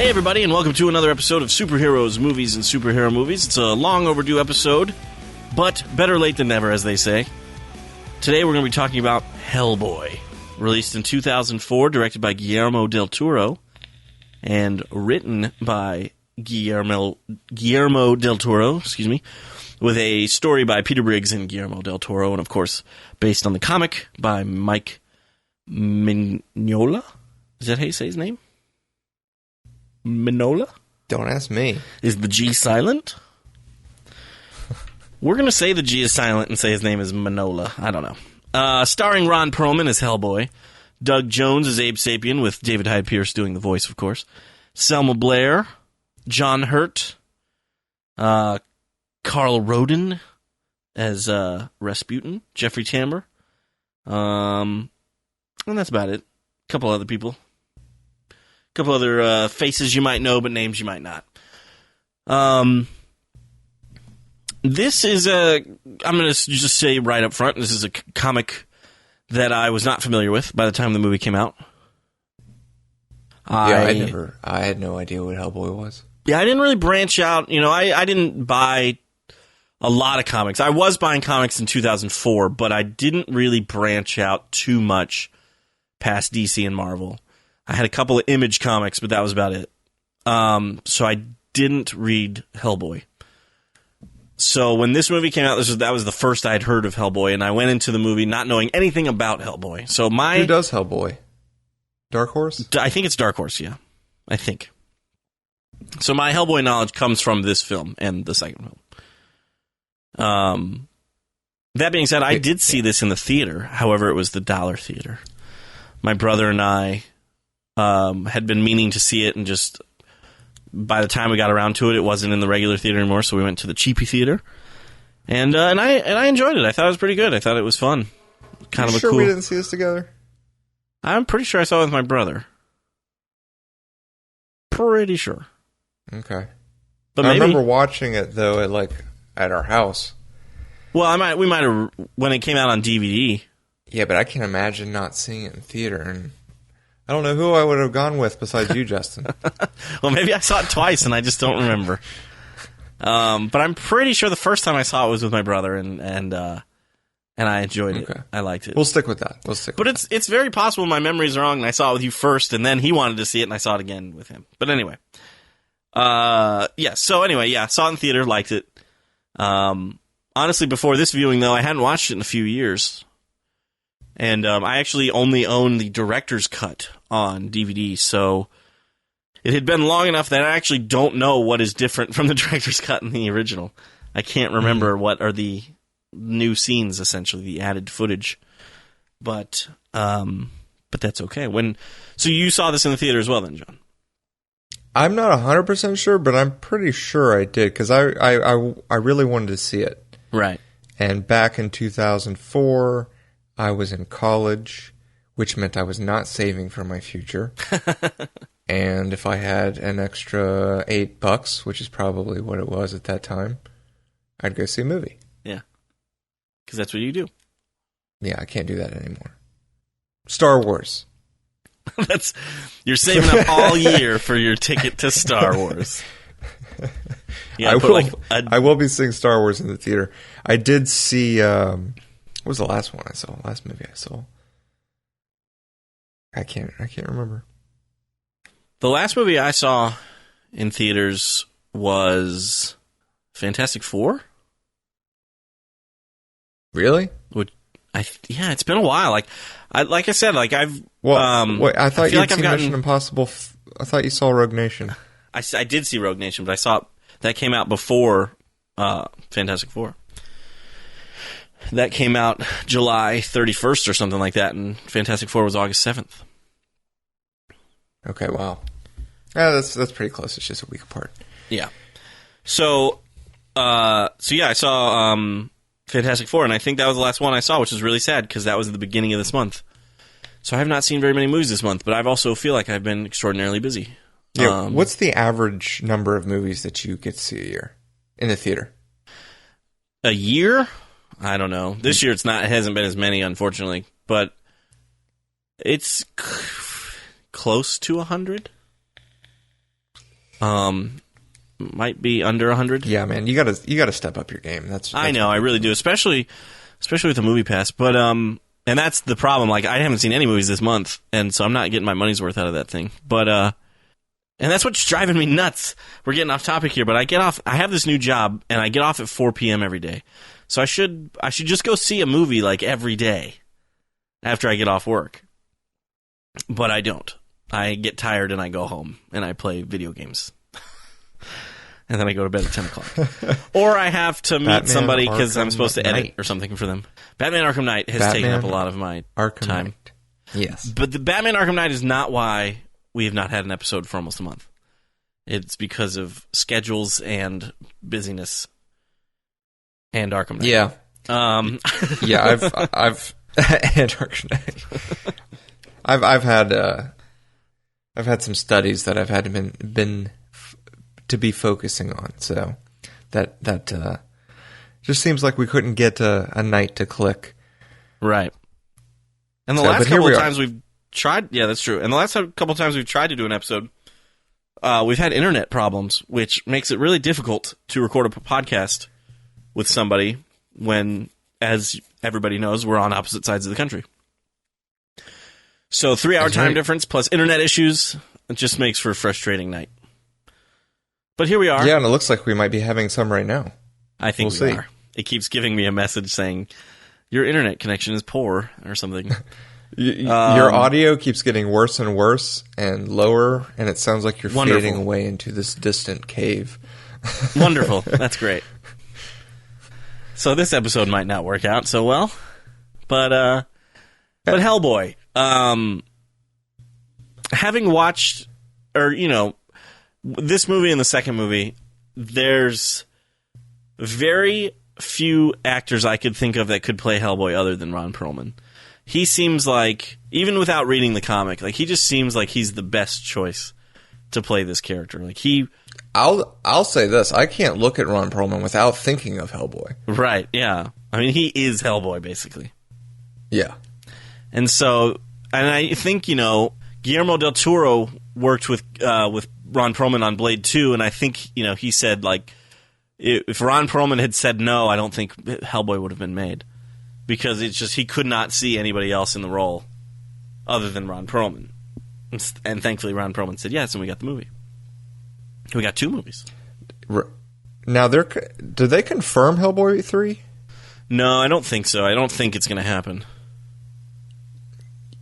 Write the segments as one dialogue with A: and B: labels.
A: Hey everybody, and welcome to another episode of Superheroes, Movies, and Superhero Movies. It's a long overdue episode, but better late than never, as they say. Today we're going to be talking about Hellboy, released in 2004, directed by Guillermo del Toro, and written by Guillermo del Toro, with a story by Peter Briggs and Guillermo del Toro, and of course, based on the comic by Mike Mignola? Is that how you say his name? Minola?
B: Don't ask me.
A: Is the G silent? We're going to say the G is silent and say his name is Minola. I don't know. Starring Ron Perlman as Hellboy. Doug Jones as Abe Sapien, with David Hyde Pierce doing the voice, of course. Selma Blair. John Hurt. Carl Roden as Rasputin. Jeffrey Tambor. And that's about it. A couple other people. Couple other faces you might know, but names you might not. This is I'm going to just say right up front, this is a comic that I was not familiar with by the time the movie came out.
B: I had no idea what Hellboy was.
A: Yeah, I didn't really branch out. You know, I didn't buy a lot of comics. I was buying comics in 2004, but I didn't really branch out too much past DC and Marvel. I had a couple of Image comics, but that was about it. So I didn't read Hellboy. So when this movie came out, that was the first I'd heard of Hellboy, and I went into the movie not knowing anything about Hellboy. So
B: Who does Hellboy? Dark Horse?
A: I think it's Dark Horse, yeah. I think. So my Hellboy knowledge comes from this film and the second film. That being said, I did see this in the theater. However, it was the Dollar Theater. My brother and I had been meaning to see it, and just by the time we got around to it, it wasn't in the regular theater anymore, so we went to the cheapy theater, and I enjoyed it. I thought it was pretty good. I thought it was fun. Kind of a
B: sure
A: cool.
B: We didn't see this together?
A: I'm pretty sure I saw it with my brother. Pretty sure.
B: Okay,
A: but
B: I
A: maybe,
B: remember watching it though at our house.
A: Well, we might have when it came out on DVD.
B: Yeah, but I can't imagine not seeing it in theater, and I don't know who I would have gone with besides you, Justin.
A: Well, maybe I saw it twice, and I just don't remember. But I'm pretty sure the first time I saw it was with my brother, and I enjoyed it. Okay. I liked it.
B: We'll stick with that.
A: But it's very possible my memories are wrong, and I saw it with you first, and then he wanted to see it, and I saw it again with him. But anyway. Saw it in theater, liked it. Honestly, before this viewing, though, I hadn't watched it in a few years. And I actually only own the director's cut on DVD, so it had been long enough that I actually don't know what is different from the director's cut in the original. I can't remember what are the new scenes, essentially, the added footage. But that's okay. So you saw this in the theater as well, then, John?
B: I'm not 100% sure, but I'm pretty sure I did, because I really wanted to see it.
A: Right.
B: And back in 2004... I was in college, which meant I was not saving for my future. And if I had an extra $8, which is probably what it was at that time, I'd go see a movie.
A: Yeah. Because that's what you do.
B: Yeah, I can't do that anymore. Star Wars.
A: You're saving up all year for your ticket to Star Wars. Yeah,
B: I will be seeing Star Wars in the theater. I did see... what was the last one I saw? Last movie I saw? I can't remember.
A: The last movie I saw in theaters was Fantastic Four.
B: Really?
A: Yeah, it's been a while. Like I said, I've.
B: Wait, I thought you'd seen Mission Impossible. I thought you saw Rogue Nation.
A: I did see Rogue Nation, but I saw that came out before Fantastic Four. That came out July 31st or something like that, and Fantastic Four was August 7th.
B: Okay, wow. Yeah, that's pretty close. It's just a week apart.
A: Yeah. So yeah, I saw Fantastic Four, and I think that was the last one I saw, which is really sad because that was at the beginning of this month. So I have not seen very many movies this month, but I also feel like I've been extraordinarily busy.
B: Yeah, what's the average number of movies that you get to see a year in the theater?
A: A year? I don't know. This year it hasn't been as many, unfortunately, but it's close to 100. Might be under 100.
B: Yeah, man, you gotta step up your game. That's
A: I know, I really do, especially with the Movie Pass. But and that's the problem. Like, I haven't seen any movies this month, and so I'm not getting my money's worth out of that thing. But and that's what's driving me nuts. We're getting off topic here, but I have this new job, and I get off at 4 p.m. every day. So I should just go see a movie like every day after I get off work. But I don't. I get tired and I go home and I play video games. And then I go to bed at 10 o'clock. Or I have to meet somebody because I'm supposed to edit or something for them. Batman Arkham Knight has taken up a lot of my time.
B: Knight. Yes.
A: But the Batman Arkham Knight is not why we have not had an episode for almost a month. It's because of schedules and busyness and Arkham Knight.
B: Yeah. Yeah, I've and Arkham Knight. I've had some studies that I've had been to be focusing on, so that just seems like we couldn't get a night to click.
A: Right. And the last couple of times we've tried, yeah, that's true. And the last couple of times we've tried to do an episode, we've had internet problems, which makes it really difficult to record a podcast with somebody when, as everybody knows, we're on opposite sides of the country. So 3-hour time difference plus internet issues, it just makes for a frustrating night. But here we are.
B: Yeah, and it looks like we might be having some right now.
A: I think we are. It keeps giving me a message saying, your internet connection is poor, or something.
B: Your audio keeps getting worse and worse and lower, and it sounds like you're fading away into this distant cave.
A: Wonderful. That's great. So this episode might not work out so well. But Hellboy. Having watched, or, this movie and the second movie, there's very few actors I could think of that could play Hellboy other than Ron Perlman. He seems like, even without reading the comic, like he just seems like he's the best choice to play this character. Like
B: I'll say this: I can't look at Ron Perlman without thinking of Hellboy.
A: Right? Yeah. I mean, he is Hellboy basically.
B: Yeah.
A: And so, and I think Guillermo del Toro worked with Ron Perlman on Blade 2, and I think he said, like, if Ron Perlman had said no, I don't think Hellboy would have been made, because it's just he could not see anybody else in the role other than Ron Perlman, and thankfully Ron Perlman said yes, and we got the movie. We got 2 movies.
B: Now, do they confirm Hellboy 3?
A: No, I don't think so. I don't think it's going to happen.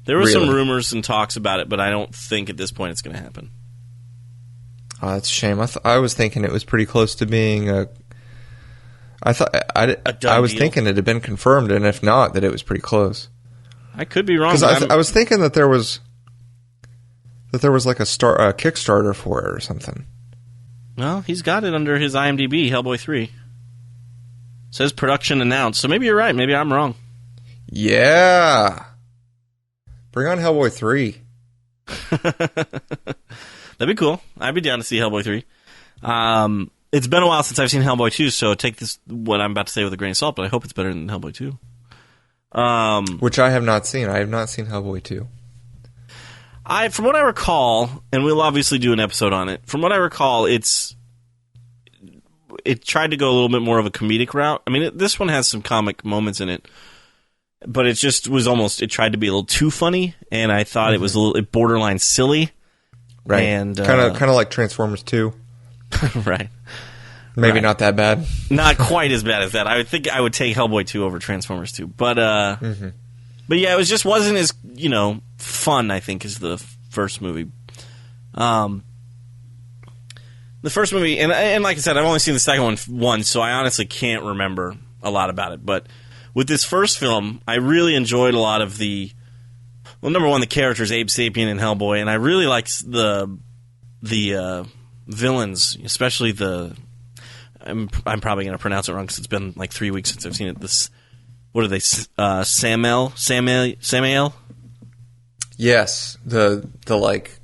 A: There were some rumors and talks about it, but I don't think at this point it's going to happen.
B: Oh, that's a shame. I was thinking it was pretty close to being a. I was thinking it had been confirmed, and if not, that it was pretty close.
A: I could be wrong.
B: Because I was thinking that there was like a Kickstarter for it or something.
A: Well, he's got it under his IMDb, Hellboy 3. It says production announced, so maybe you're right. Maybe I'm wrong.
B: Yeah. Bring on Hellboy 3.
A: That'd be cool. I'd be down to see Hellboy 3. It's been a while since I've seen Hellboy 2, so take what I'm about to say with a grain of salt, but I hope it's better than Hellboy 2.
B: Which I have not seen. I have not seen Hellboy 2.
A: From what I recall, and we'll obviously do an episode on it, from what I recall, it tried to go a little bit more of a comedic route. I mean, this one has some comic moments in it, but it just was it tried to be a little too funny, and I thought it was a little borderline silly.
B: Right.
A: And
B: kind of like Transformers 2.
A: Right.
B: Maybe not that bad.
A: Not quite as bad as that. I would think I would take Hellboy 2 over Transformers 2. But yeah, it wasn't as, fun, I think, as the first movie. The first movie, and like I said, I've only seen the second one once, so I honestly can't remember a lot about it. But with this first film, I really enjoyed a lot of number one, the characters, Abe Sapien and Hellboy, and I really liked the villains, especially I'm probably going to pronounce it wrong because it's been like 3 weeks since I've seen it. What are they? Samael?
B: Yes, the like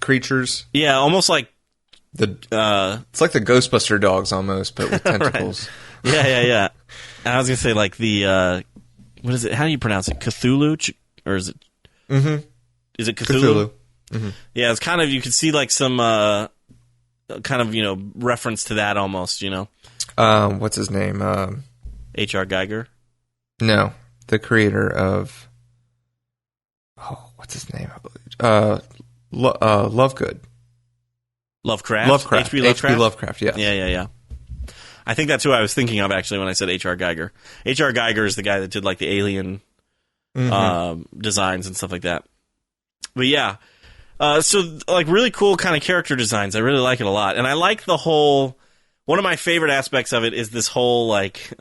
B: creatures.
A: Yeah, almost like
B: it's like the Ghostbuster dogs almost, but with tentacles.
A: Right. Yeah. And I was gonna say like the what is it? How do you pronounce it? Cthulhu, or is it? Mm-hmm. Is it Cthulhu?
B: Mm-hmm.
A: Yeah, it's kind of, you can see like some kind of, reference to that almost,
B: What's his name?
A: H.R. Geiger?
B: No, the creator of... Oh, what's his name? Lovegood.
A: Lovecraft? H.P. Lovecraft?
B: H.P. Lovecraft, yes.
A: Yeah. I think that's who I was thinking of, actually, when I said H.R. Geiger. H.R. Geiger is the guy that did, like, the Alien designs and stuff like that. But, yeah. So, like, really cool kind of character designs. I really like it a lot. And I like the whole... One of my favorite aspects of it is this whole, like,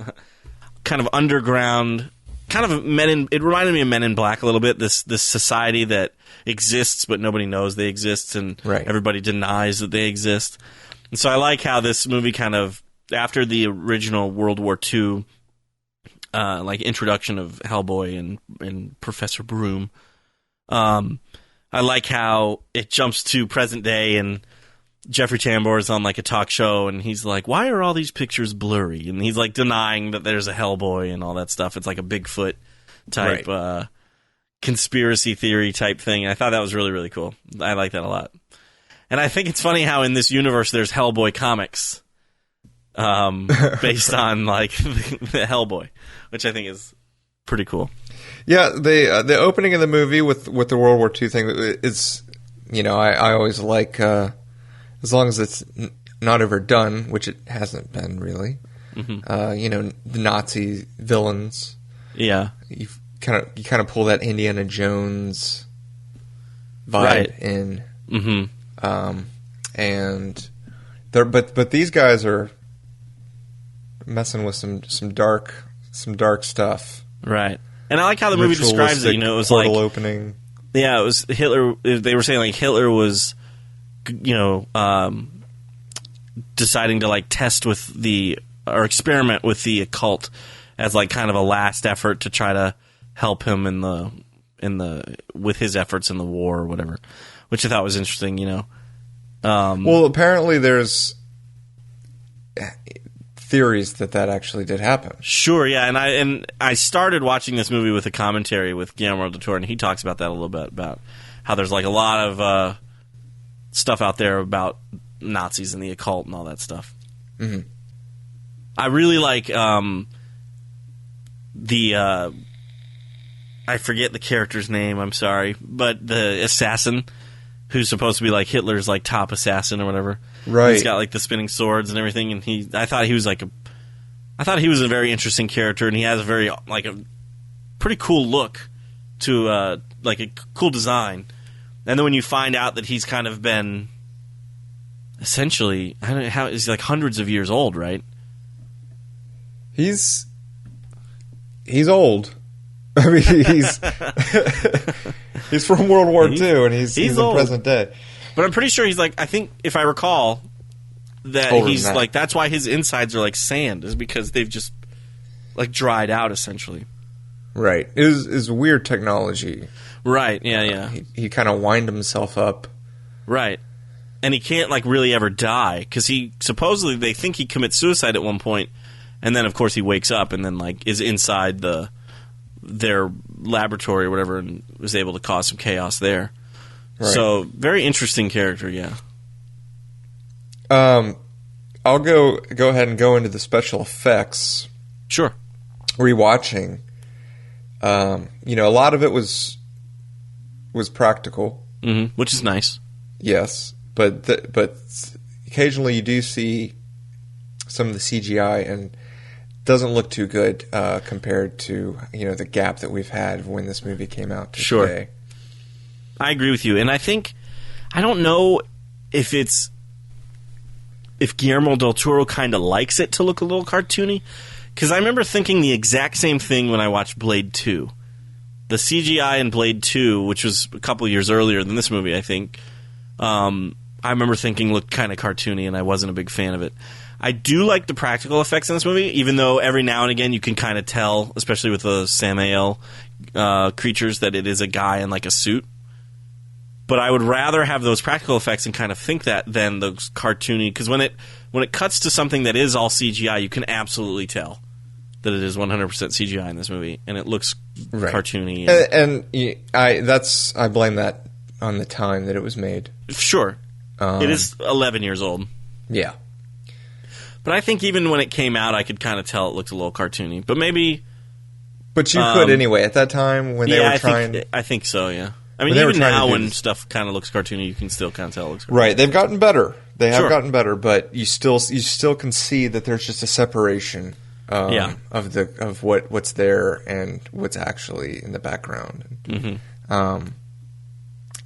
A: kind of underground... Kind of it reminded me of Men in Black a little bit. This society that exists, but nobody knows they exist, and everybody denies that they exist. And so I like how this movie kind of, after the original World War II, like introduction of Hellboy and Professor Broom, I like how it jumps to present day, and Jeffrey Tambor is on like a talk show, and he's like, "Why are all these pictures blurry?" And he's like denying that there's a Hellboy and all that stuff. It's like a Bigfoot type conspiracy theory type thing. And I thought that was really, really cool. I like that a lot. And I think it's funny how in this universe there's Hellboy comics based on like the Hellboy, which I think is pretty cool.
B: Yeah, the opening of the movie with the World War II thing is, I always like. As long as it's not overdone, which it hasn't been really, the Nazi villains. Yeah, you kind of pull that Indiana Jones vibe in, and but these guys are messing with some dark stuff,
A: right? And I like how the movie describes it. It was like
B: opening.
A: Yeah, it was Hitler. They were saying like Hitler was. Deciding to like test with or experiment with the occult as like kind of a last effort to try to help him with his efforts in the war or whatever, which I thought was interesting.
B: Well, apparently there's theories that actually did happen.
A: Sure, yeah, and I started watching this movie with a commentary with Guillermo del Toro, and he talks about that a little bit about how there's like a lot of stuff out there about Nazis and the occult and all that stuff. Mm-hmm. I really like I forget the character's name, I'm sorry, but the assassin who's supposed to be like Hitler's like top assassin or whatever.
B: Right.
A: He's got like the spinning swords and everything, and I thought he was a very interesting character, and he has a pretty cool look to like a cool design. And then when you find out that he's kind of been, essentially, I don't know how, he's like hundreds of years old, right?
B: He's old. I mean, he's from World War II, and he's in present day.
A: But I'm pretty sure he's like, I think, if I recall, that he's like, that's why his insides are like sand, is because they've just like dried out, essentially.
B: Right. It was weird technology.
A: Right, yeah.
B: He kind of wind himself up.
A: Right. And he can't, like, really ever die, because supposedly they think he commits suicide at one point, and then, of course, he wakes up and then, like, is inside their laboratory or whatever and was able to cause some chaos there. Right. So, very interesting character, yeah.
B: I'll go ahead and go into the special effects.
A: Sure.
B: Rewatching. A lot of it was practical,
A: which is nice.
B: Yes, but occasionally you do see some of the CGI and it doesn't look too good compared to the gap that we've had when this movie came out today.
A: I agree with you, and I don't know if Guillermo del Toro kind of likes it to look a little cartoony, because I remember thinking the exact same thing when I watched Blade 2. The CGI in Blade 2, which was a couple years earlier than this movie, I think, I remember thinking looked kind of cartoony, and I wasn't a big fan of it. I do like the practical effects in this movie, even though every now and again you can kind of tell, especially with the Samael creatures, that it is a guy in like a suit. But I would rather have those practical effects and kind of think that than those cartoony, because when it cuts to something that is all CGI, you can absolutely tell that it is 100% CGI in this movie, and it looks cartoony.
B: I blame that on the time that it was made.
A: Sure. It is 11 years old.
B: Yeah.
A: But I think even when it came out, I could kind of tell it looked a little cartoony. But maybe...
B: But you could anyway. At that time, when they were trying...
A: I think so, yeah. I mean,
B: When they were
A: even
B: trying to
A: now
B: do
A: when
B: this-
A: stuff kind of looks cartoony, you can still kind of tell it looks cartoony.
B: Right, they've gotten better. They have
A: Sure.
B: gotten better, but you still can see that there's just a separation of what's there and what's actually in the background.
A: Mm-hmm.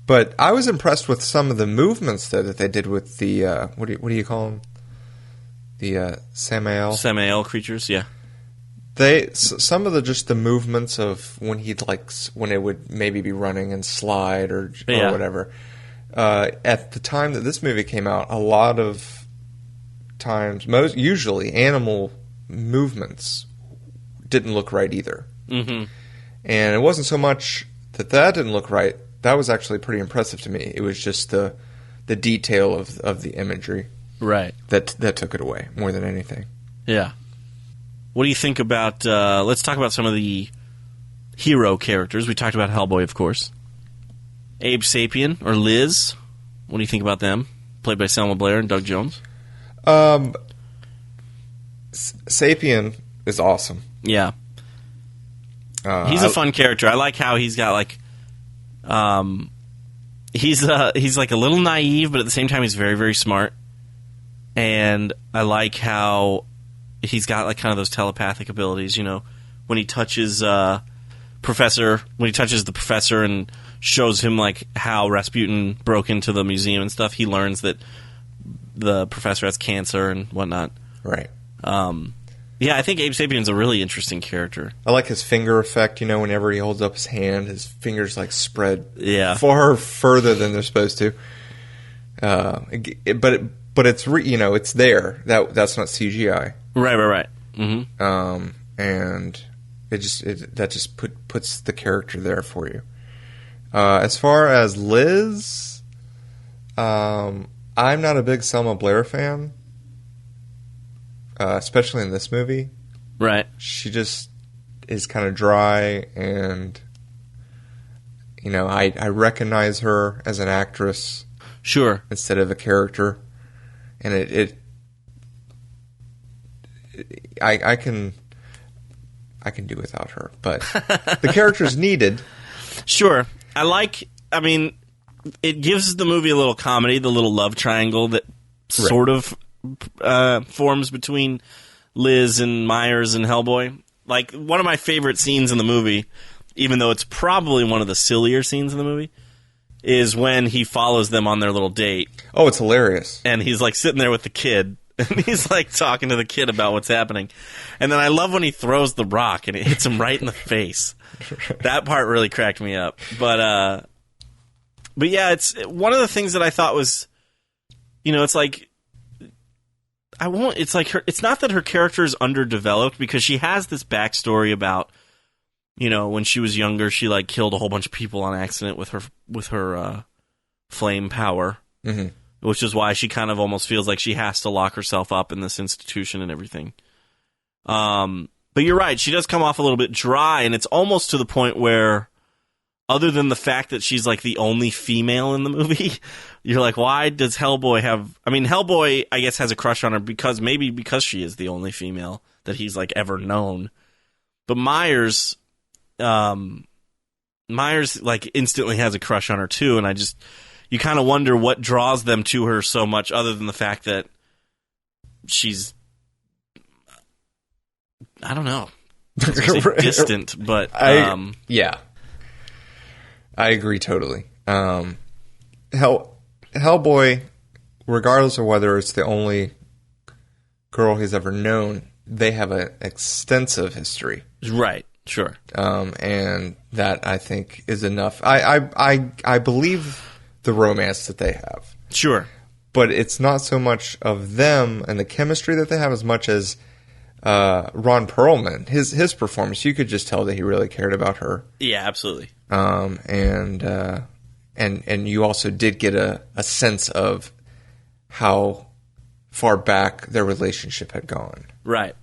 B: But I was impressed with some of the movements that they did with the what do you call them? The Samael.
A: Samael creatures, yeah.
B: Some of the movements of when when it would maybe be running and slide or whatever. At the time that this movie came out, a lot of times, usually animal movements didn't look right either.
A: Mm-hmm.
B: And it wasn't so much that didn't look right. That was actually pretty impressive to me. It was just the detail of the imagery,
A: right,
B: that took it away more than anything.
A: Yeah. What do you think about? Let's talk about some of the hero characters. We talked about Hellboy, of course. Abe Sapien or Liz. What do you think about them? Played by Selma Blair and Doug Jones.
B: Sapien is awesome.
A: Yeah. He's a fun character. I like how he's got he's like a little naive, but at the same time he's very, very smart. And I like how he's got like kind of those telepathic abilities, you know, when he touches the professor and shows him like how Rasputin broke into the museum and stuff, he learns that the professor has cancer and whatnot.
B: Right.
A: Yeah, I think Abe Sapien's a really interesting character.
B: I like his finger effect, you know, whenever he holds up his hand, his fingers like spread far further than they're supposed to. But it's it's there. That's not CGI.
A: Right. Mm-hmm.
B: And that just puts the character there for you. As far as Liz, I'm not a big Selma Blair fan. Especially in this movie.
A: Right.
B: She just is kind of dry, and I recognize her as an actress.
A: Sure.
B: Instead of a character. And I can do without her, but the character's needed.
A: Sure. It gives the movie a little comedy, the little love triangle that sort of forms between Liz and Myers and Hellboy. Like, one of my favorite scenes in the movie, even though it's probably one of the sillier scenes in the movie, is when he follows them on their little date.
B: Oh, it's hilarious.
A: And he's like sitting there with the kid, and he's like talking to the kid about what's happening. And then I love when he throws the rock and it hits him right in the face. That part really cracked me up. But yeah, it's one of the things that I thought was, it's like, it's not that her character is underdeveloped, because she has this backstory about, when she was younger, she like killed a whole bunch of people on accident with her flame power,
B: mm-hmm.
A: which is why she kind of almost feels like she has to lock herself up in this institution and everything. But you're right, she does come off a little bit dry, and it's almost to the point where, other than the fact that she's like the only female in the movie, you're like, why does Hellboy have... Hellboy, I guess, has a crush on her because she is the only female that he's like ever known. But Myers like instantly has a crush on her too, and you kind of wonder what draws them to her so much, other than the fact that she's... I don't know. I was gonna say distant, but...
B: yeah. I agree totally. Hellboy, regardless of whether it's the only girl he's ever known, they have an extensive history.
A: Right, sure.
B: And that, I think, is enough. I believe the romance that they have.
A: Sure.
B: But it's not so much of them and the chemistry that they have as much as Ron Perlman. His performance, you could just tell that he really cared about her.
A: Yeah, absolutely.
B: And you also did get a sense of how far back their relationship had gone.
A: Right.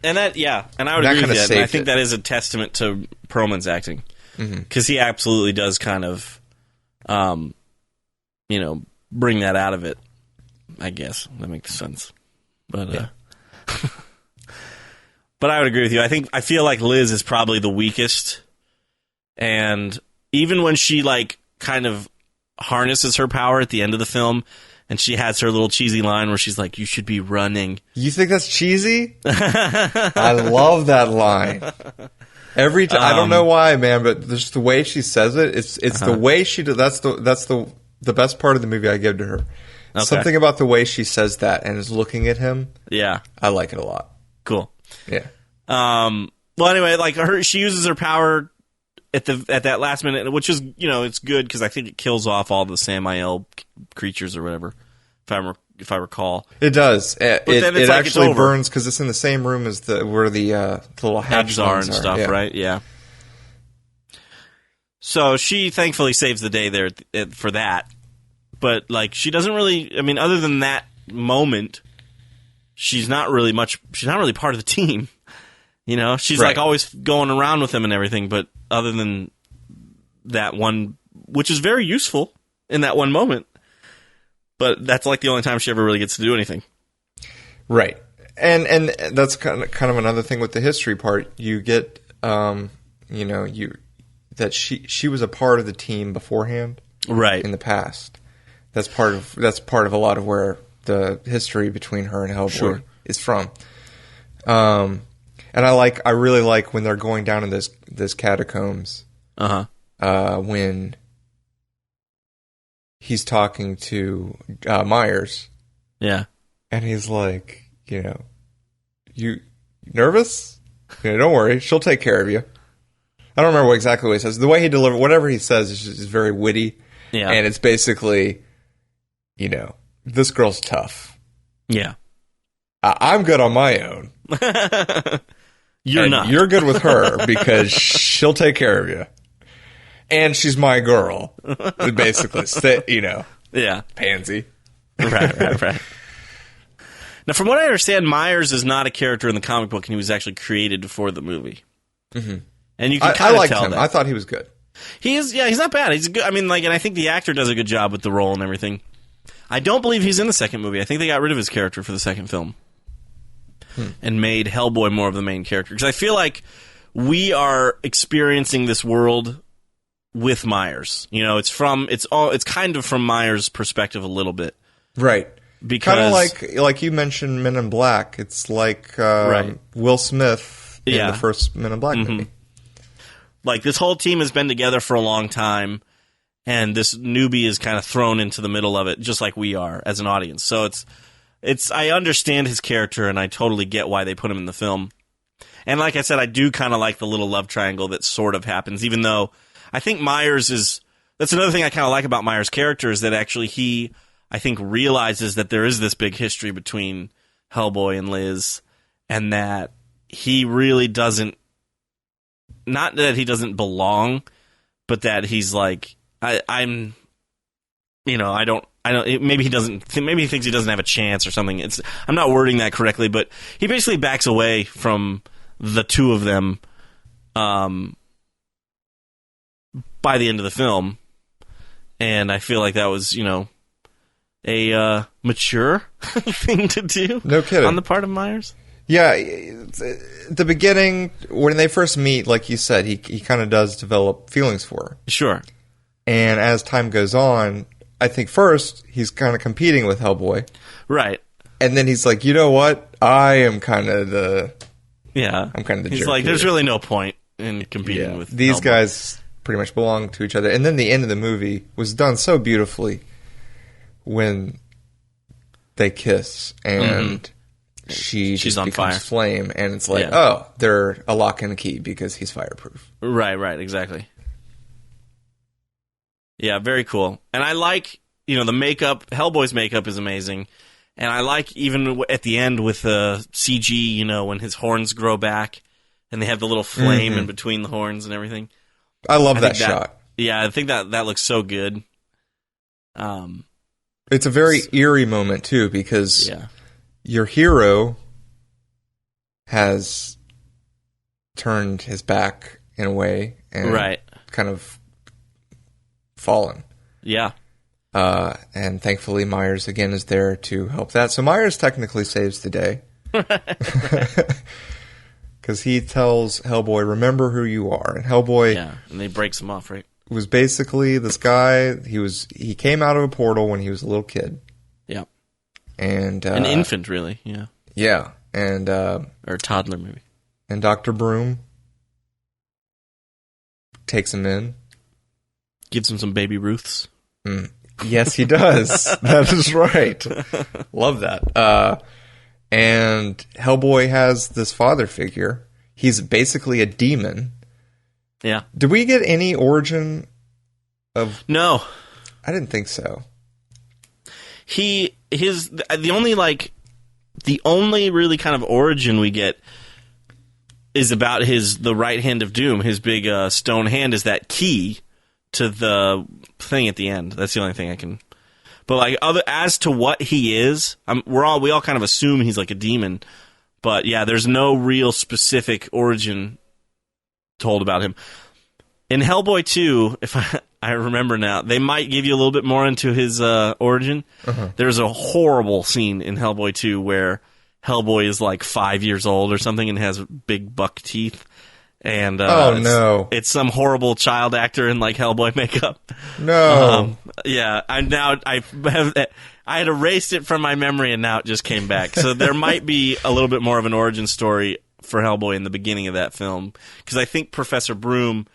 A: And and I would agree with that. And I think that is a testament to Perlman's acting. Because he absolutely does kind of, bring that out of it. I guess that makes sense. But but I would agree with you. I feel like Liz is probably the weakest, and even when she like kind of harnesses her power at the end of the film, and she has her little cheesy line where she's like, "You should be running."
B: You think that's cheesy? I love that line. Every time, I don't know why, man, but just the way she says it, it's the way she does. That's the best part of the movie I give to her. Okay. Something about the way she says that and is looking at him.
A: Yeah,
B: I like it a lot.
A: Cool.
B: Yeah.
A: Well, anyway, like she uses her power at that last minute, which is, it's good because I think it kills off all the Samael creatures or whatever, if I recall.
B: It does. It actually
A: it's
B: burns because it's in the same room as where the little hatch
A: are and stuff, right? Yeah. So she thankfully saves the day there for that, but like she doesn't really. I mean, other than that moment, she's not really part of the team. She's like always going around with him and everything, but other than that one, which is very useful in that one moment, but that's like the only time she ever really gets to do anything.
B: Right. And that's kind of another thing with the history part. You get, that she was a part of the team beforehand. Right. In the past. That's part of a lot of where the history between her and Hellboy is from. And I really like when they're going down in this catacombs. When he's talking to Myers. Yeah. And he's like, you nervous? Don't worry, she'll take care of you. I don't remember exactly what he says. The way he delivers, whatever he says is very witty. Yeah. And it's basically, this girl's tough. Yeah. I'm good on my own. You're not. You're good with her because she'll take care of you. And she's my girl. Basically, yeah. Pansy. Right. Now, from what I understand, Myers is not a character in the comic book, and he was actually created for the movie. Mm-hmm. And you can kind of tell him. I thought he was good. He is, yeah, he's not bad. He's good. I mean, and I think the actor does a good job with the role and everything. I don't believe he's in the second movie. I think they got rid of his character for the second film. And made Hellboy more of the main character. Because I feel like we are experiencing this world with Myers. It's kind of from Myers' perspective a little bit. Right. Because kind of like you mentioned Men in Black. It's like Will Smith in the first Men in Black movie. Like this whole team has been together for a long time, and this newbie is kind of thrown into the middle of it, just like we are as an audience. So it's I understand his character, and I totally get why they put him in the film. And like I said, I do kind of like the little love triangle that sort of happens, even though I think Myers is... That's another thing I kind of like about Myers' character is that actually he, I think, realizes that there is this big history between Hellboy and Liz, and that he really doesn't... Not that he doesn't belong, but that he's like, I'm... I don't... Maybe he doesn't. Maybe he thinks he doesn't have a chance or something. I'm not wording that correctly, but he basically backs away from the two of them by the end of the film, and I feel like that was, a mature thing to do. No kidding. On the part of Myers. Yeah, the beginning when they first meet, like you said, he kind of does develop feelings for her. Sure. And as time goes on, I think first he's kind of competing with Hellboy. Right. And then he's like, you know what? I am kind of the... Yeah. I'm kind of the jerk. He's like, there's really no point in competing with these Hellboy. Guys pretty much belong to each other. And then the end of the movie was done so beautifully when they kiss and she's on fire. Flame. And it's like, they're a lock and a key because he's fireproof. Right, exactly. Yeah, very cool. And I like, the makeup. Hellboy's makeup is amazing. And I like even at the end with the CG, when his horns grow back and they have the little flame in between the horns and everything. I love that shot. Yeah, I think that looks so good. It's a very eerie moment, too, because your hero has turned his back in a way and kind of fallen. Yeah. And thankfully, Myers again is there to help that. So Myers technically saves the day. Because he tells Hellboy, remember who you are. And Hellboy...
A: Yeah, and he breaks him off, right?
B: Was basically this guy, he came out of a portal when he was a little kid.
A: Yeah.
B: And...
A: an infant, really, yeah.
B: Yeah, and...
A: or a toddler, maybe.
B: And Dr. Broom takes him in.
A: Gives him some baby Ruths.
B: Yes, he does. That is right. Love that. And Hellboy has this father figure. He's basically a demon.
A: Yeah.
B: Did we get any origin of...
A: No.
B: I didn't think so.
A: The only really kind of origin we get is about the right hand of doom. His big stone hand is that key to the thing at the end. That's the only thing I can... But like as to what he is, we all kind of assume he's like a demon. But yeah, there's no real specific origin told about him. In Hellboy 2, if I remember now, they might give you a little bit more into his origin. Uh-huh. There's a horrible scene in Hellboy 2 where Hellboy is like 5 years old or something and has big buck teeth. And it's some horrible child actor in like Hellboy makeup.
B: No.
A: Yeah, I had erased it from my memory and now it just came back. So there might be a little bit more of an origin story for Hellboy in the beginning of that film, because I think Professor Broom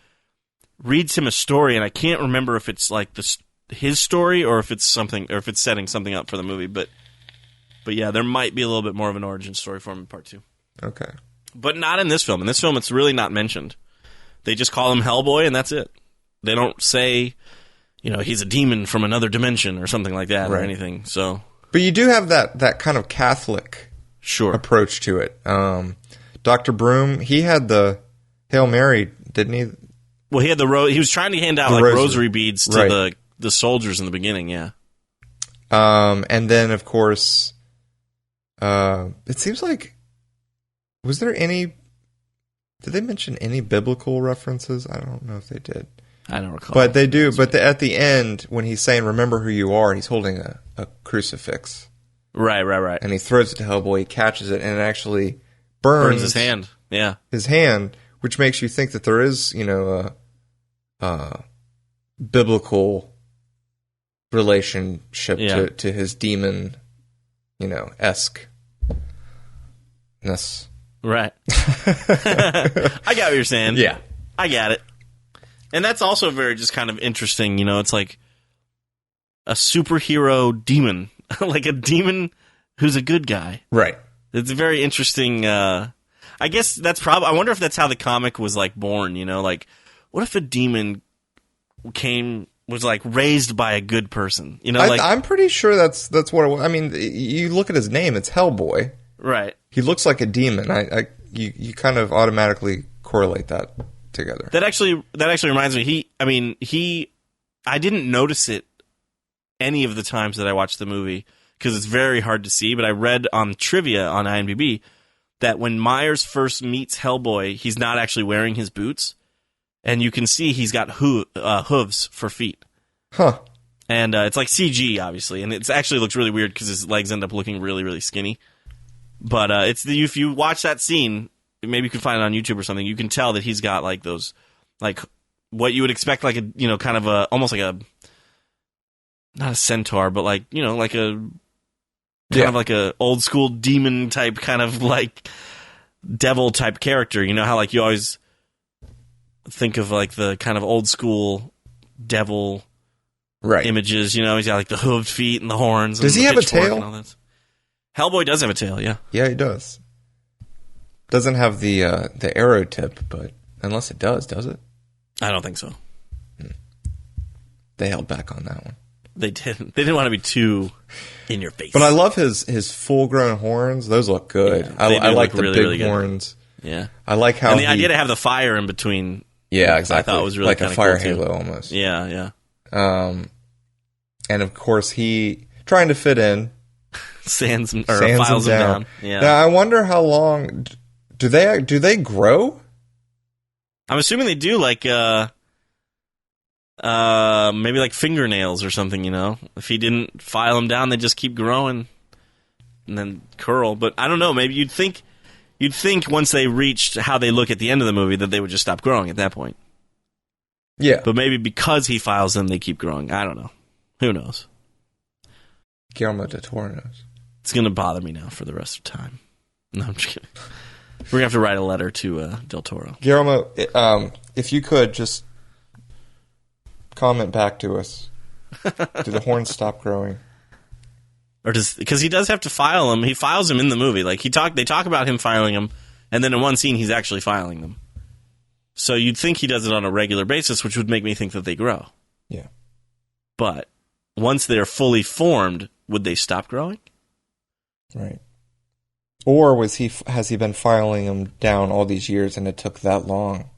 A: reads him a story, and I can't remember if it's like his story or if it's setting something up for the movie. But yeah, there might be a little bit more of an origin story for him in part 2.
B: Okay.
A: But not in this film. In this film, it's really not mentioned. They just call him Hellboy, and that's it. They don't say, he's a demon from another dimension or something like that or anything. So,
B: but you do have that kind of Catholic approach to it. Dr. Broom, he had the Hail Mary, didn't he?
A: Well, he had he was trying to hand out like rosary beads to the soldiers in the beginning, yeah.
B: And then, of course, it seems like... Was there any... Did they mention any biblical references? I don't know if they did.
A: I don't recall.
B: But they do. But at the end, when he's saying, remember who you are, he's holding a crucifix.
A: Right.
B: And he throws it to Hellboy, he catches it, and it actually burns
A: his hand. Yeah.
B: His hand, which makes you think that there is, a biblical relationship to his demon, esque-ness.
A: Right. I got what you're saying.
B: Yeah.
A: I got it. And that's also very just kind of interesting, it's like a superhero demon. Like a demon who's a good guy.
B: Right.
A: It's a very interesting, I guess that's I wonder if that's how the comic was like born, like what if a demon was like raised by a good person?
B: I'm pretty sure that's what it was. I mean, you look at his name, it's Hellboy.
A: Right.
B: He looks like a demon. You kind of automatically correlate that together.
A: That actually reminds me. I didn't notice it any of the times that I watched the movie because it's very hard to see. But I read on trivia on IMDb that when Myers first meets Hellboy, he's not actually wearing his boots, and you can see he's got hooves for feet.
B: Huh.
A: And it's like CG, obviously, and it actually looks really weird because his legs end up looking really, really skinny. But if you watch that scene, maybe you can find it on YouTube or something, you can tell that he's got like those, like what you would expect, like a kind of a almost like a not a centaur, but like like a kind of like a old school demon type kind of like devil type character. How like you always think of like the kind of old school devil images. He's got like the hooved feet and the horns.
B: Does he have a tail?
A: And all that. Hellboy does have a tail, yeah.
B: Yeah, he does. Doesn't have the arrow tip, but unless it does it?
A: I don't think so.
B: They held back on that one.
A: They didn't. They didn't want to be too in your face.
B: But I love his full grown horns. Those look good. Yeah, I like the really, big really horns.
A: Yeah.
B: I like how
A: the idea to have the fire in between.
B: Yeah, exactly.
A: I thought it was really
B: like a fire
A: cool
B: halo almost.
A: Yeah.
B: And of course he trying to fit in.
A: Files them down. Yeah.
B: Now I wonder how long do they grow?
A: I'm assuming they do. Like, Maybe like fingernails or something, If he didn't file them down, they just keep growing and then curl. But I don't know. Maybe you'd think once they reached how they look at the end of the movie that they would just stop growing at that point.
B: Yeah.
A: But maybe because he files them, they keep growing. I don't know. Who knows?
B: Guillermo del Toro knows.
A: It's going to bother me now for the rest of time. No, I'm just kidding. We're going to have to write a letter to Del Toro.
B: Guillermo, if you could just comment back to us. Do the horns stop growing?
A: Or because he does have to file them. He files them in the movie. Like they talk about him filing them, and then in one scene he's actually filing them. So you'd think he does it on a regular basis, which would make me think that they grow.
B: Yeah.
A: But once they're fully formed, would they stop growing?
B: Right. Or has he been filing them down all these years and it took that long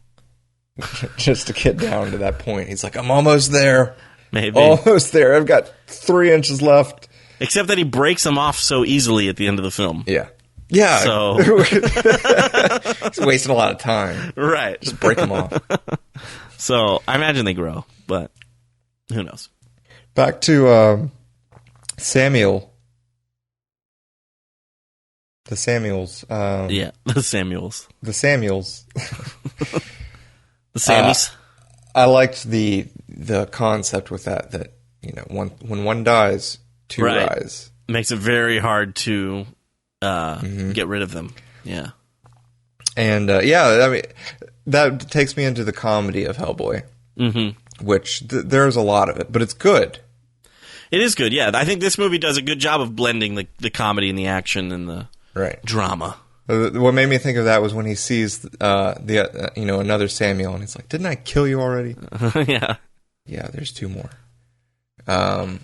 B: just to get down to that point? He's like, I'm almost there.
A: Maybe.
B: Almost there. I've got 3 inches left.
A: Except that he breaks them off so easily at the end of the film.
B: Yeah. Yeah.
A: So
B: he's wasting a lot of time.
A: Right.
B: Just break them off.
A: So I imagine they grow, but who knows?
B: Back to Samuel. The Samuels.
A: Yeah, the Samuels.
B: The Samuels.
A: The Sammies.
B: I liked the concept with that when one dies, two rise.
A: Makes it very hard to get rid of them. Yeah.
B: And I mean that takes me into the comedy of Hellboy, which there's a lot of it, but it's good. It
A: is good, yeah. I think this movie does a good job of blending the comedy and the action and the drama.
B: What made me think of that was when he sees another Samuel, and he's like, "Didn't I kill you already?"
A: Yeah.
B: Yeah, there's 2 more. And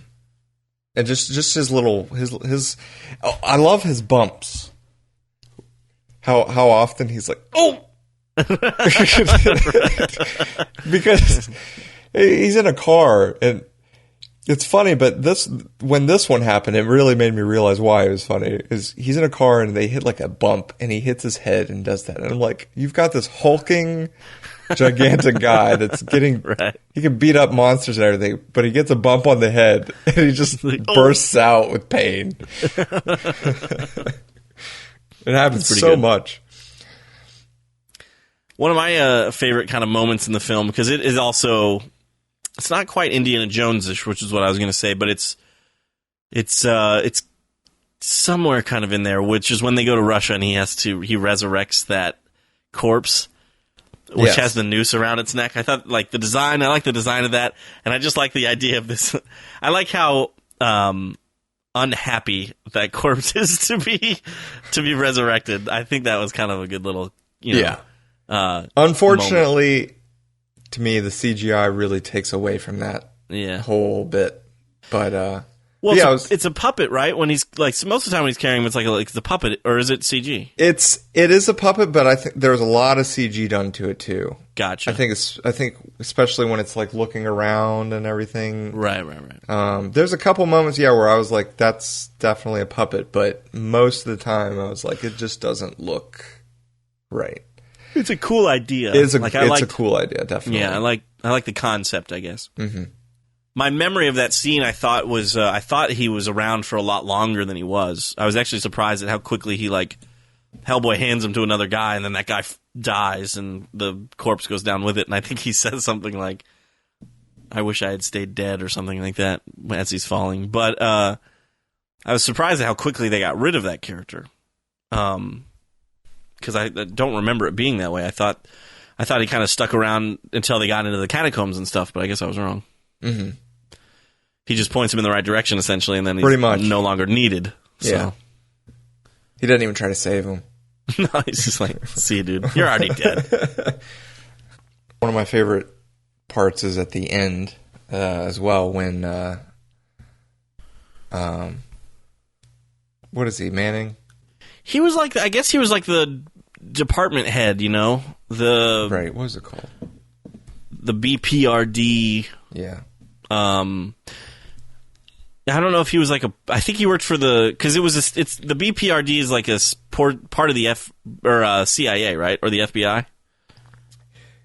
B: just his little his I love his bumps. How often he's like, "Oh!" Because he's in a car, and it's funny, but when this one happened, it really made me realize why it was funny. Is he's in a car and they hit like a bump, and he hits his head and does that, and I'm like, you've got this hulking, gigantic guy that's getting he can beat up monsters and everything, but he gets a bump on the head and he just bursts out with pain. It happens so much.
A: One of my favorite kind of moments in the film, because it is also, it's not quite Indiana Jones-ish, which is what I was going to say, but it's somewhere kind of in there, which is when they go to Russia and he resurrects that corpse, which has the noose around its neck. I thought, I like the design of that, and I just like the idea of this. I like how unhappy that corpse is to be resurrected. I think that was kind of a good little,
B: unfortunately, moment. To me, the CGI really takes away from that whole bit. But
A: it's a puppet, right? When he's like, so most of the time when he's carrying him, it's like the puppet, or is it CG?
B: It is a puppet, but I think there's a lot of CG done to it too.
A: Gotcha.
B: I think especially when it's like looking around and everything.
A: Right.
B: There's a couple moments, where I was like, that's definitely a puppet, but most of the time I was like, it just doesn't look right.
A: It's a cool idea.
B: It's a cool idea, definitely.
A: Yeah, I like the concept, I guess.
B: Mm-hmm.
A: My memory of that scene, I thought he was around for a lot longer than he was. I was actually surprised at how quickly Hellboy hands him to another guy, and then that guy dies, and the corpse goes down with it. And I think he says something like, "I wish I had stayed dead," or something like that as he's falling. But I was surprised at how quickly they got rid of that character. Because I don't remember it being that way. I thought he kind of stuck around until they got into the catacombs and stuff, but I guess I was wrong.
B: Mm-hmm.
A: He just points him in the right direction, essentially, and then he's
B: pretty much
A: no longer needed. So.
B: Yeah. He doesn't even try to save him.
A: No, he's just like, see you, dude. You're already dead.
B: One of my favorite parts is at the end as well, when... what is he, Manning?
A: He was like, I guess he was like the department head,
B: Right, what was it called?
A: The BPRD.
B: Yeah.
A: I don't know if he was like I think he worked for because it's the BPRD is like a part of the CIA, right? Or the FBI?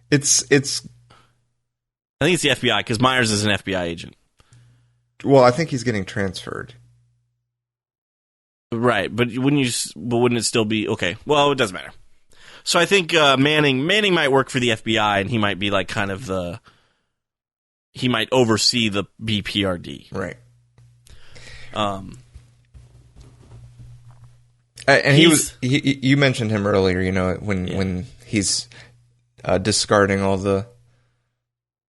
B: It's
A: I think it's the FBI, because Myers is an FBI agent.
B: Well, I think he's getting transferred.
A: Right, but wouldn't it still be... Okay, well, it doesn't matter. So I think Manning might work for the FBI, and he might be like kind of he might oversee the BPRD.
B: Right. And you mentioned him earlier, when he's discarding all the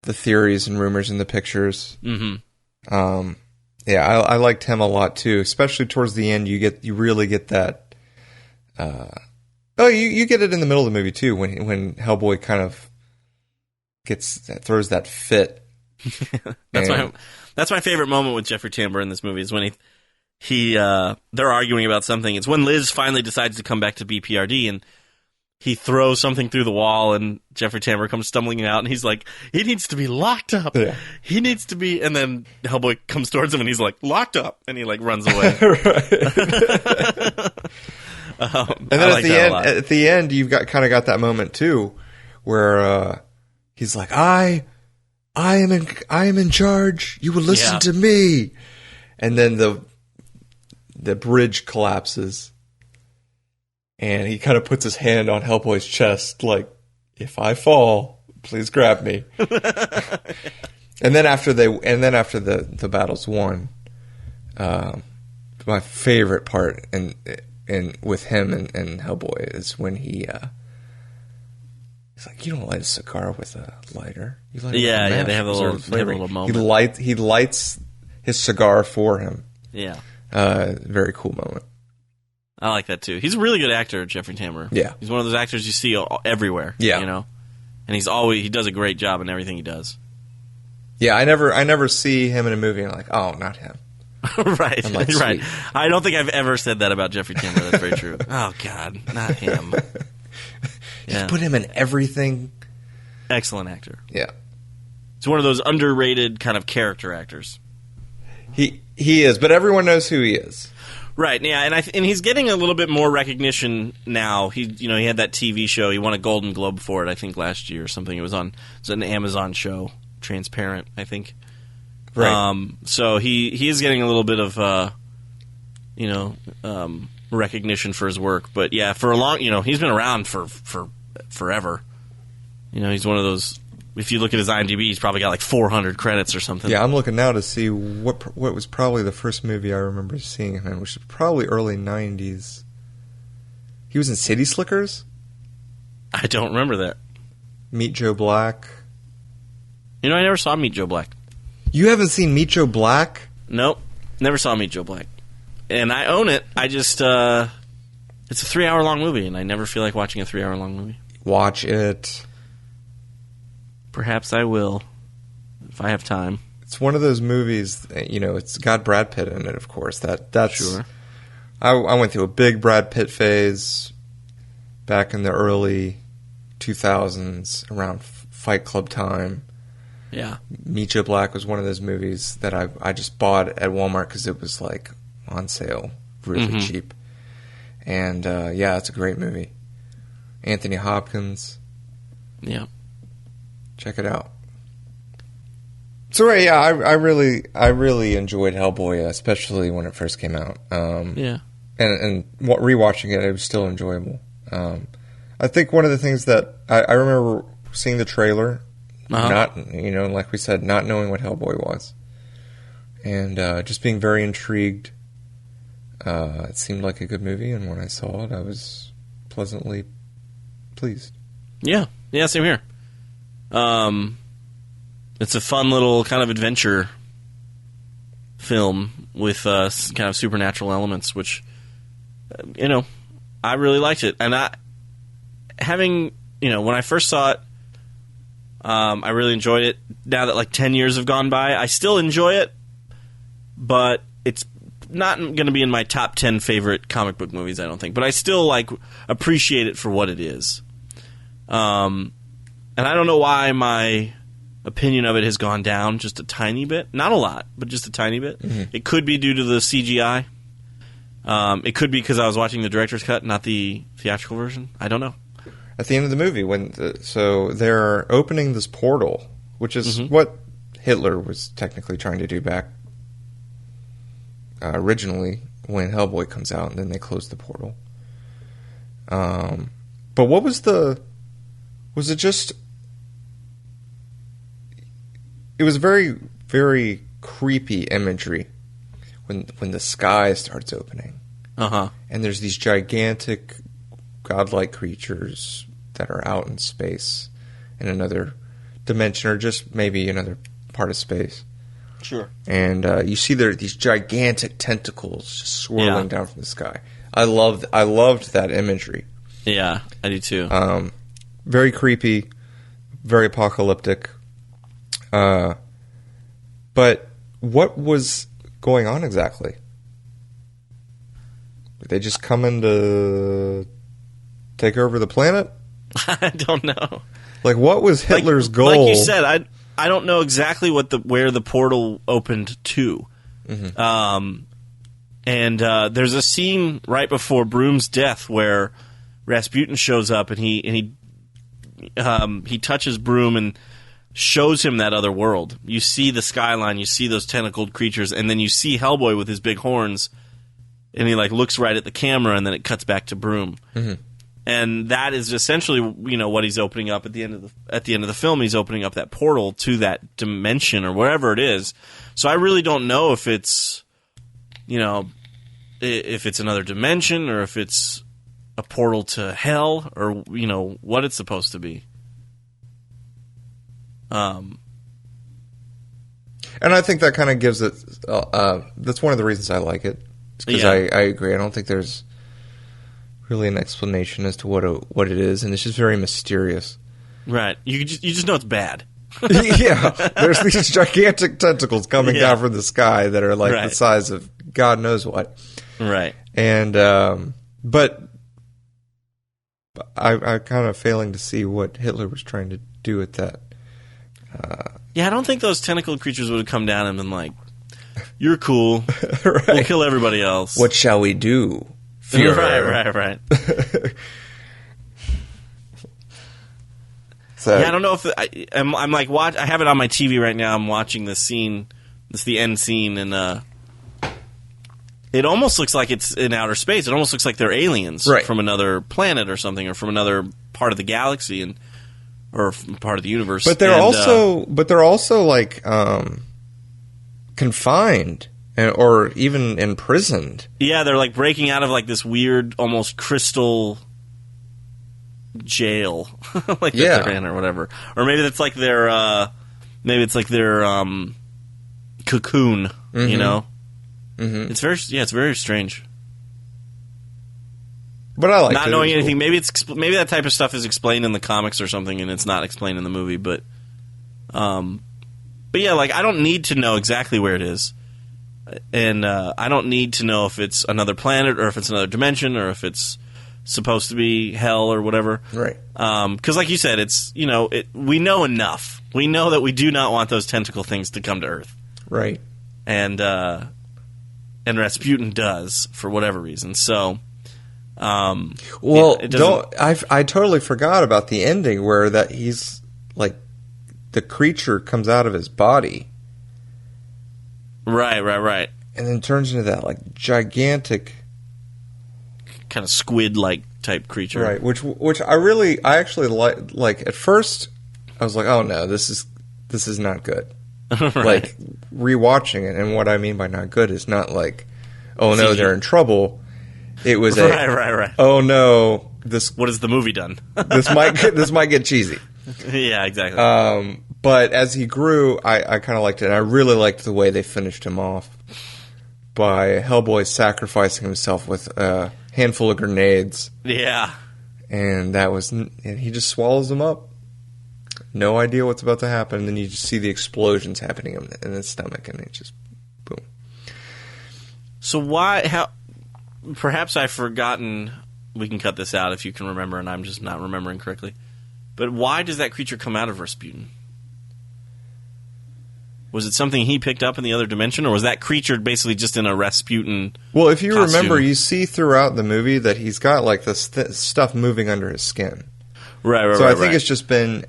B: theories and rumors in the pictures.
A: Mm-hmm.
B: I liked him a lot too, especially towards the end. You really get that. You get it in the middle of the movie too, when Hellboy kind of throws that fit.
A: That's my favorite moment with Jeffrey Tambor in this movie is when they're arguing about something. It's when Liz finally decides to come back to BPRD, and he throws something through the wall, and Jeffrey Tambor comes stumbling out, and he's like, he needs to be locked up.
B: Yeah.
A: He needs to be... And then Hellboy comes towards him, and he's like, locked up. And he, like, runs away.
B: And then at the end, you've kind of got that moment, too, where he's like, I am in charge. You will listen to me. And then the bridge collapses. And he kind of puts his hand on Hellboy's chest, like, if I fall, please grab me. and then after the battle's won, my favorite part and with him and Hellboy is when he's like, you don't light a cigar with a lighter. You light it with a match.
A: They have a little moment.
B: He lights his cigar for him.
A: Yeah.
B: Very cool moment.
A: I like that too. He's a really good actor, Jeffrey Tambor.
B: Yeah.
A: He's one of those actors you see everywhere.
B: Yeah.
A: And he does a great job in everything he does.
B: Yeah, I never see him in a movie and I'm like, oh, not him.
A: Right.
B: I'm like,
A: right.
B: sweet.
A: I don't think I've ever said that about Jeffrey Tambor. That's very true. Oh God, not him.
B: You put him in everything.
A: Excellent actor.
B: Yeah.
A: He's one of those underrated kind of character actors.
B: He is, but everyone knows who he is.
A: Right, yeah, and he's getting a little bit more recognition now. He had that TV show. He won a Golden Globe for it, I think, last year or something. It was an Amazon show, Transparent, I think.
B: Right.
A: So he is getting a little bit of recognition for his work. But yeah, for a long, he's been around for forever. He's one of those. If you look at his IMDb, he's probably got like 400 credits or something.
B: Yeah, I'm looking now to see what was probably the first movie I remember seeing him in, which is probably early 90s. He was in City Slickers?
A: I don't remember that.
B: Meet Joe Black.
A: I never saw Meet Joe Black.
B: You haven't seen Meet Joe Black?
A: Nope. Never saw Meet Joe Black. And I own it. I just... it's a 3-hour-long movie, and I never feel like watching a 3-hour-long movie.
B: Watch it.
A: Perhaps I will, if I have time.
B: It's one of those movies, it's got Brad Pitt in it, of course. That's
A: sure.
B: I went through a big Brad Pitt phase back in the early 2000s, around Fight Club time.
A: Yeah.
B: Meet Joe Black was one of those movies that I just bought at Walmart because it was like on sale, really cheap. And it's a great movie. Anthony Hopkins.
A: Yeah.
B: Check it out. So I really enjoyed Hellboy, especially when it first came out.
A: Yeah.
B: And rewatching it was still enjoyable. I think one of the things that I remember seeing the trailer, not like we said, not knowing what Hellboy was, and just being very intrigued. It seemed like a good movie, and when I saw it, I was pleasantly pleased.
A: Yeah. Yeah. Same here. It's a fun little kind of adventure film with kind of supernatural elements, which I really liked it. And when I first saw it, I really enjoyed it. Now that like 10 years have gone by, I still enjoy it, but it's not going to be in my top 10 favorite comic book movies, I don't think. But I still appreciate it for what it is. And I don't know why my opinion of it has gone down just a tiny bit. Not a lot, but just a tiny bit. Mm-hmm. It could be due to the CGI. It could be because I was watching the director's cut, not the theatrical version. I don't know.
B: At the end of the movie, so they're opening this portal which is what Hitler was technically trying to do back originally when Hellboy comes out, and then they close the portal. But what was was it just... It was very, very creepy imagery when the sky starts opening.
A: Uh-huh.
B: And there's these gigantic, godlike creatures that are out in space in another dimension, or just maybe another part of space.
A: Sure.
B: And you see these gigantic tentacles just swirling down from the sky. I loved that imagery.
A: Yeah, I do too.
B: Very creepy, very apocalyptic. But what was going on exactly? Did they just come in to take over the planet?
A: I don't know.
B: Like, what was Hitler's goal?
A: Like you said, I don't know exactly where the portal opened to. Mm-hmm. And there's a scene right before Broom's death where Rasputin shows up and he touches Broom and shows him that other world. You see the skyline, you see those tentacled creatures, and then you see Hellboy with his big horns, and he looks right at the camera, and then it cuts back to Broom. Mm-hmm. And that is essentially, what he's opening up at the end of the film. He's opening up that portal to that dimension or wherever it is. So I really don't know if it's, if it's another dimension or if it's a portal to hell or what it's supposed to be.
B: And I think that kind of gives it. That's one of the reasons I like it. Because I agree. I don't think there's really an explanation as to what it is, and it's just very mysterious.
A: Right. You just know it's bad.
B: Yeah. There's these gigantic tentacles coming down from the sky that are the size of God knows what.
A: Right.
B: And but I'm kind of failing to see what Hitler was trying to do with that.
A: I don't think those tentacled creatures would have come down and been like, "You're cool.
B: Right.
A: We'll kill everybody else.
B: What shall we do?" Führer?
A: Right.
B: So,
A: I don't know if I'm I have it on my TV right now. I'm watching this scene. It's the end scene, and it almost looks like it's in outer space. It almost looks like they're aliens from another planet or something, or from another part of the galaxy, or part of the universe.
B: But they're also confined. Or even imprisoned.
A: Yeah, they're breaking out of this weird, almost crystal jail, that they're in or whatever. Or maybe it's their cocoon. Mm-hmm. It's very strange.
B: But I like
A: not knowing anything. Cool. Maybe that type of stuff is explained in the comics or something, and it's not explained in the movie. But yeah, I don't need to know exactly where it is. And I don't need to know if it's another planet or if it's another dimension or if it's supposed to be hell or whatever.
B: Right.
A: Because like you said, it's, we know enough. We know that we do not want those tentacle things to come to Earth.
B: Right.
A: And Rasputin does for whatever reason. So,
B: I totally forgot about the ending where that he's the creature comes out of his body.
A: Right.
B: And then turns into that gigantic,
A: kind of squid-like type creature.
B: Right, which I actually like. At first, I was like, "Oh no, this is not good."
A: Right.
B: Rewatching it, and what I mean by not good is not "Oh no, they're in trouble." It was
A: right.
B: "Oh no, this
A: what has the movie done?"
B: this might get cheesy.
A: Yeah, exactly.
B: But as he grew, I kind of liked it. And I really liked the way they finished him off by Hellboy sacrificing himself with a handful of grenades.
A: Yeah.
B: And he just swallows them up. No idea what's about to happen. And then you just see the explosions happening in his stomach, and it just boom.
A: So perhaps I've forgotten, we can cut this out if you can remember, and I'm just not remembering correctly. But why does that creature come out of Rasputin? Was it something he picked up in the other dimension, or was that creature basically just in a Rasputin
B: Well, if you
A: costume?
B: remember, you see throughout the movie that he's got this stuff moving under his skin.
A: Right.
B: So I think it's just been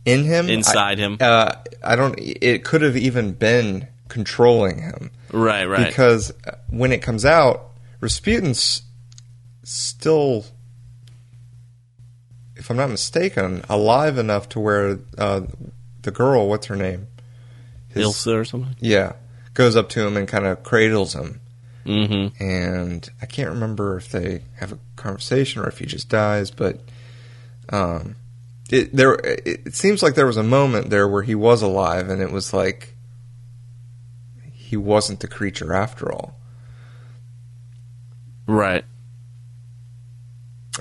B: in him.
A: Inside him.
B: I don't... It could have even been controlling him.
A: Right.
B: Because when it comes out, Rasputin's still, if I'm not mistaken, alive enough to where the girl, what's her name?
A: Ilsa or something?
B: Yeah. Goes up to him and kind of cradles him.
A: Mm-hmm.
B: And I can't remember if they have a conversation or if he just dies, but it seems like there was a moment there where he was alive, and it was like he wasn't the creature after all.
A: Right.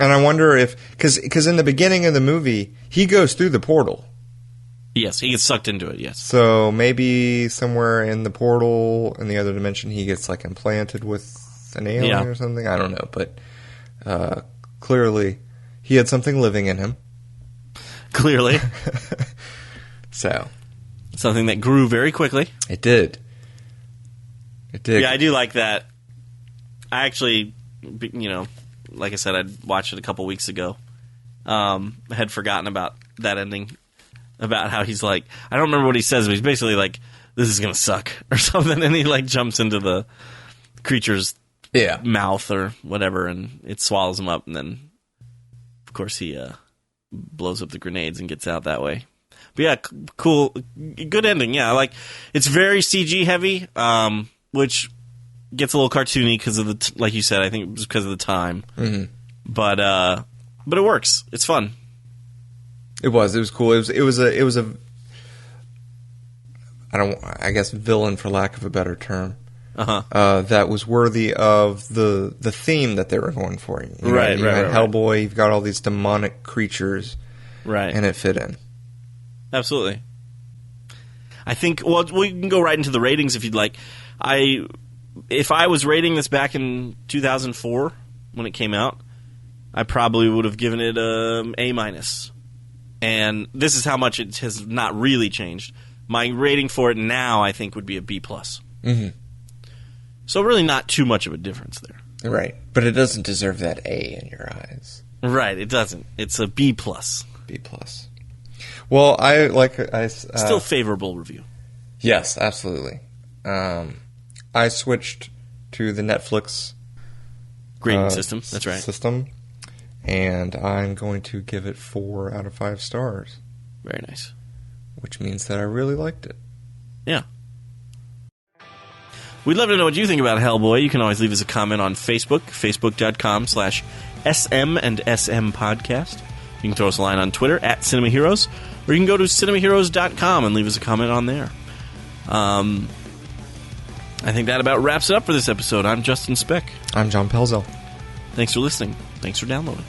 B: And I wonder if... Because in the beginning of the movie, he goes through the portal.
A: Yes, he gets sucked into it, yes.
B: So maybe somewhere in the portal, in the other dimension, he gets like implanted with an alien or something. I don't know, but clearly he had something living in him.
A: Clearly.
B: So.
A: Something that grew very quickly.
B: It did. It did.
A: Yeah, I do like that. I actually, like I said, I'd watched it a couple weeks ago. I had forgotten about that ending. About how he's like, I don't remember what he says, but he's basically like, this is going to suck or something. And he like jumps into the creature's mouth or whatever, and it swallows him up. And then, of course, he blows up the grenades and gets out that way. But yeah, cool. Good ending. Yeah, like, it's very CG heavy, which gets a little cartoony because of like you said, I think it was because of the time.
B: Mm-hmm.
A: But it works. It's fun.
B: It was cool. It was a I guess villain, for lack of a better term. That was worthy of the theme that they were going for. You had Hellboy. You've got all these demonic creatures,
A: right?
B: And it fit in.
A: Absolutely. I think. Well, we can go right into the ratings if you'd like. If I was rating this back in 2004 when it came out, I probably would have given it A-. And this is how much it has not really changed. My rating for it now, I think, would be a B+.
B: Mm-hmm.
A: So really not too much of a difference there.
B: Right. But it doesn't deserve that A in your eyes.
A: Right, it doesn't. It's a B+.
B: B+. Well,
A: still favorable review.
B: Yes, absolutely. I switched to the Netflix
A: grading system. That's right.
B: System. And I'm going to give it 4 out of 5 stars.
A: Very nice.
B: Which means that I really liked it.
A: Yeah. We'd love to know what you think about Hellboy. You can always leave us a comment on Facebook, facebook.com/SM and SM podcast. You can throw us a line on Twitter @Cinema Heroes, or you can go to cinemaheroes.com and leave us a comment on there. I think that about wraps it up for this episode. I'm Justin Speck.
B: I'm John Pelzel.
A: Thanks for listening. Thanks for downloading.